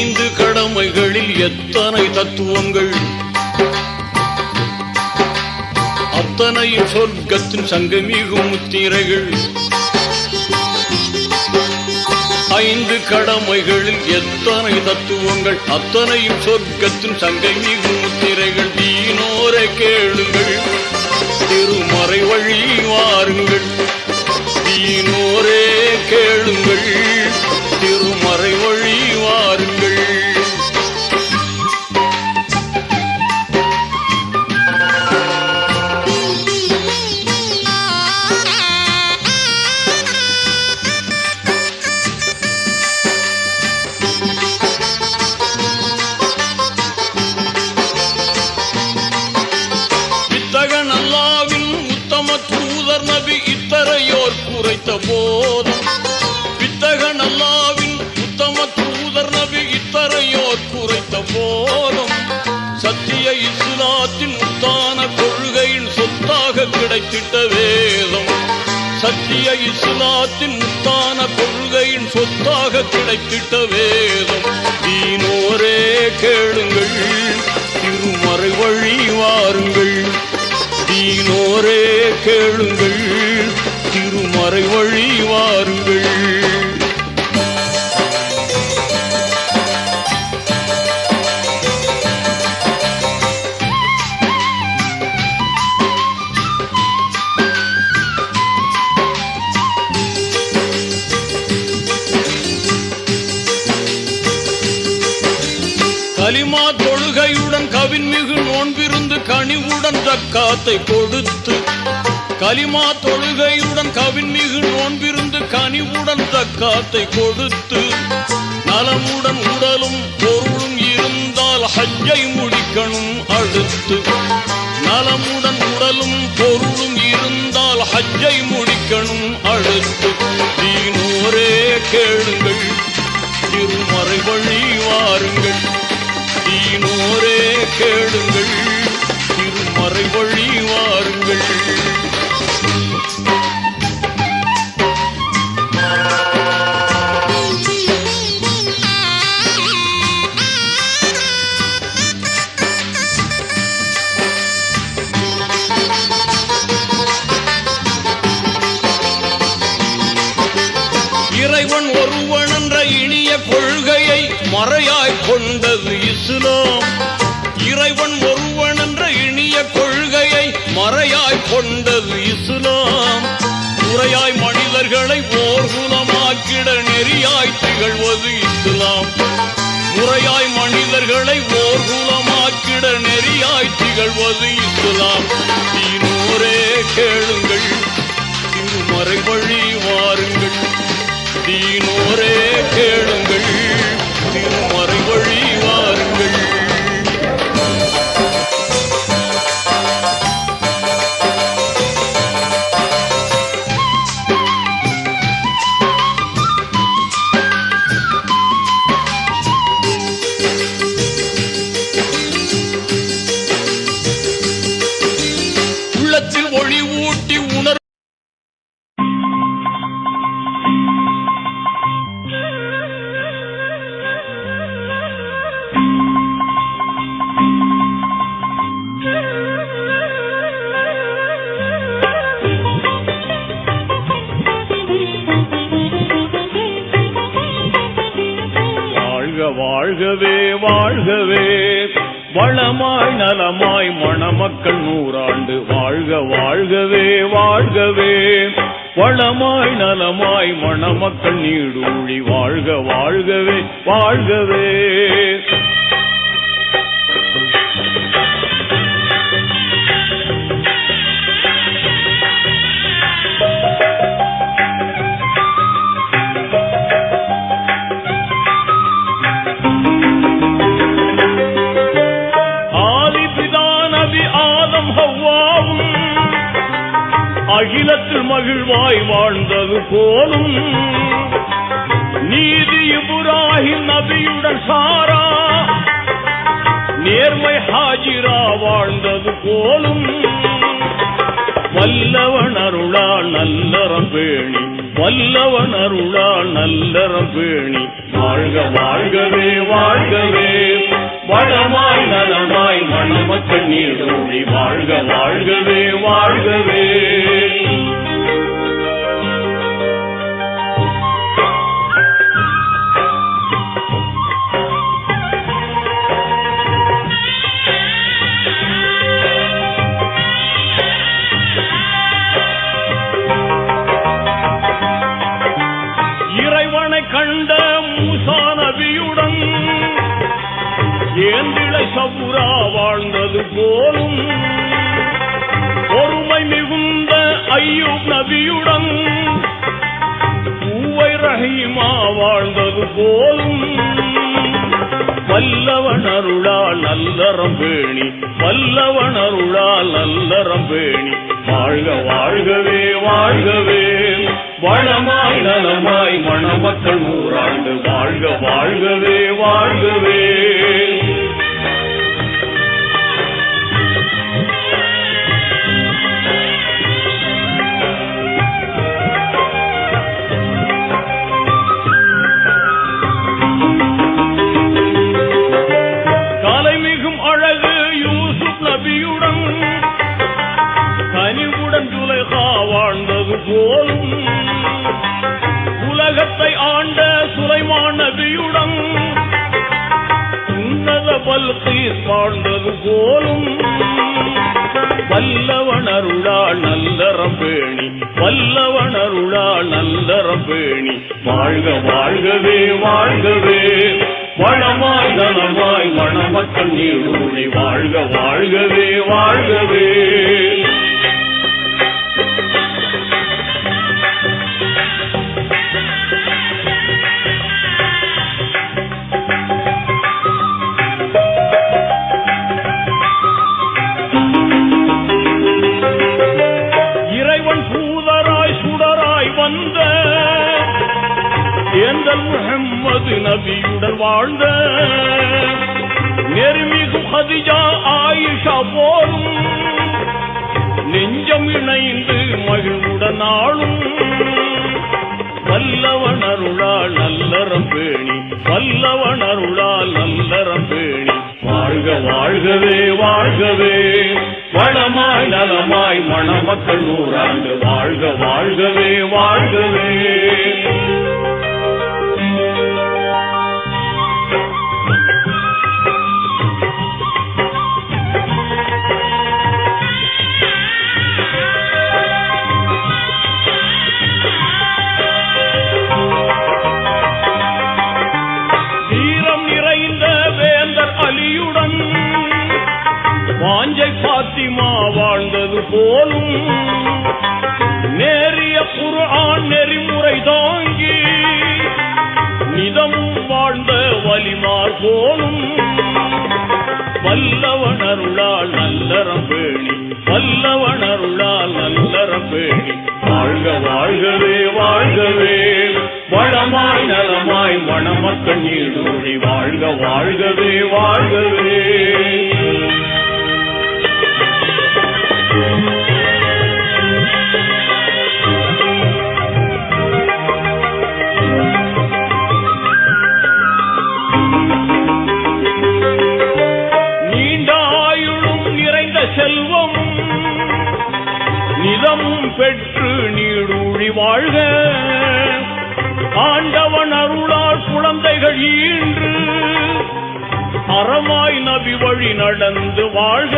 5 கடமைகளில் எத்தனை தத்துவங்கள், அத்தனையும் சொர்க்கத்தின் சங்கமிகும் முத்திரைகள். 5 கடமைகளில் எத்தனை தத்துவங்கள், அத்தனையும் சொர்க்கத்தின் சங்கமிகும் முத்திரைகள். தீனோரை கேளுங்கள், திருமறை வழி வாருங்கள். தீனோரே கேளுங்கள், திருமறை வழி வாருங்கள். வித்தகன் அல்லாவின் உத்தம தூதர் நபி இத்தரையோர் குறைத்த போதும், வித்தகன் அல்லாவின் உத்தம தூதர் நபி இத்தரையோர் குறைத்த போதும், சத்திய இஸ்லாத்தின் உத்தான கொள்கையின் சொத்தாக கிடைத்திட்ட வேதம், சத்திய இஸ்லாத்தின் உத்தான கொள்கையின் சொத்தாக கிடைத்திட்ட வேதம். தீனோரே கேளுங்கள், திருமறை வழி வாருங்கள். தீனோரே கேளுங்கள், திருமறை வழி வாருங்கள். கலிமா தொழுகையுடன் கவின்மிகு நோன்பிருந்து கனிவுடன் ஜக்காத்தை கொடுத்து, கலிமா தொழுகையுடன் கவின்மிகு நோன்பிருந்து கனிவுடன் ஜக்காத்தை கொடுத்து, நலமுடன் உடலும் பொருளும் இருந்தால் ஹஜ்ஜை முடிக்கணும் அடுத்து. நலமுடன் உடலும் பொருளும் இருந்தால் ஹஜ்ஜை முடிக்கணும் அடுத்து. தீனோரே கேளுங்கள், திருமறை வழி வாருங்கள். தீனோரே கேளுங்கள், திருமறை வழி வாருங்கள். இறைவன் ஒருவன் என்ற இனிய கொள்கையை மறையாய் கொண்டது இஸ்லாம். இறைவன் ஒருவன் என்ற இனிய கொள்கையை மறையாய் கொண்டது இஸ்லாம். முறையாய் மனிதர்களை ஓர்குலமாக்கிட நெறியாய் திகழ்வது இஸ்லாம். முறையாய் மனிதர்களை ஓர்குலமாக்கிட நெறியாய் திகழ்வது இஸ்லாம். தீனோரே கேளுங்கள், திருமறை வழி வாருங்கள். தீனோரே கேளுங்கள், திருமறை வழி வாருங்கள். உள்ளத்தில் ஒளி ஊட்டி உணர் வாழ்கவே வாழ்கவே, வளமாய் நலமாய் மணமக்கள் 100 ஆண்டு. வாழ்க வாழ்கவே வாழ்கவே, வளமாய் நலமாய் மணமக்கள் நீடூழி. வாழ்க வாழ்கவே வாழ்கவே. அகிலத்தில் மகிழ்வாய் வாழ்ந்தது போலும், நீதி இப்ராஹிம் நபியுடன் சாரா, நேர்மை ஹாஜிரா வாழ்ந்தது போலும். வல்லவன் அருளால் நல்லறம் பேணி, வல்லவன் அருளால் நல்லறம் பேணி, வாழ்க வாழ்கவே வாழ்கவே வளமாய் நலமாய் மணமக்கள் நீடூழி வாழ்க வாழ்கவே வாழ்கவே. கண்ட மூசா நபியுடன் ஏந்திழை சபுரா வாழ்ந்தது போலும் பொறுமை மிகுந்த ஐயூப் நபியுடன் பூவை ரஹீமா வாழ்ந்தது போலும் வல்லவன் அருளால் நல்லறம் பேணி வல்லவன் அருளால் நல்லறம் பேணி வாழ்க வாழ்கவே வாழ்கவே வளமாய் நலமாய் மணமக்கள் 100 ஆண்டு வாழ்க வாழ்கவே வாழ்கவே. கலைமிகும் அழகு யூசுப் நபியுடன் கனிவுடன் ஜுலைஹா வாழ்ந்தது போலும் உலகத்தை ஆண்ட சுலைமான் நபியுடன் உன்னத பல்கீஸ் வாழ்ந்தது போலும் வல்லவன் அருளால் நல்லறம் பேணி வல்லவன் அருளால் நல்லறம் பேணி வாழ்க வாழ்கவே வாழ்கவே வளமாய் நலமாய் மணமக்கள் நீடூழி வாழ்க வாழ்கவே வாழ்கவே. முஹம்மது நபியுடன் வாழ்ந்த நெருமிகு ஹதிஜா ஆயிஷா போலும் நெஞ்சம் இணைந்து மகிழ்வுடன் ஆளும் வல்லவன் அருளால் நல்லறம் பேணி வல்லவன் அருளால் நல்லறம் பேணி வாழ்க வாழ்கவே வாழ்கவே வளமாய் நலமாய் மணமக்கள் 100 ஆண்டு வாழ்க வாழ்கவே வாழ்கவே. வாஞ்சை பாத்திமா வாழ்ந்தது போலும் நேரிய குர்ஆன் நெறிமுறை தாங்கி நிதமும் வாழ்ந்த வலிமார் போலும் வல்லவன் அருளால் நல்லறம் பேணி வல்லவன் அருளால் நல்லறம் பேணி வாழ்க வாழ்கவே வாழ்கவே வளமாய் நலமாய் மணமக்கள் நீடூழி வாழ்க வாழ்கவே வாழ்கவே. நீண்ட ஆயுளும் நிறைந்த செல்வமும் நிதமும் பெற்று நீடூழி வாழ்க ஆண்டவன் அருளால் குழந்தைகள் ஈன்று அறமாய் நபி வழி நடந்து வாழ்க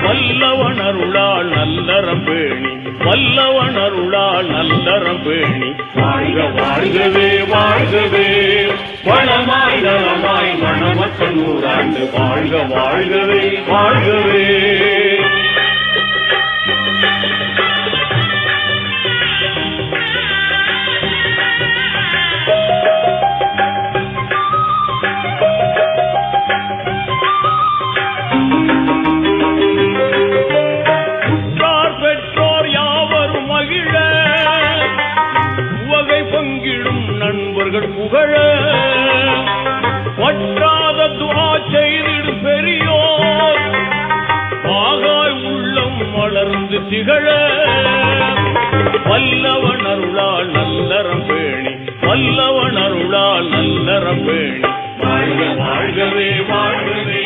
வல்லவன் அருளால் நல்லறம் பேணி வல்லவன் அருளால் நல்லறம் பேணி வாழ்க வாழ்கவே வாழ்கவே வளமாய் நலமாய் மணமக்கள் 100 ஆண்டு வாழ்க வாழ்கவே வாழ்கவே. நண்பர்கள் புகழ வற்றாத துஆ செய்திடும் பெரியோர் ஆகாய் உள்ளம் மலர்ந்து திகழ வல்லவன் அருளால் நல்லறம் பேணி வல்லவன் அருள் நல்லறம் பேணி வாழ்க வாழ்கவே வாழ்கவே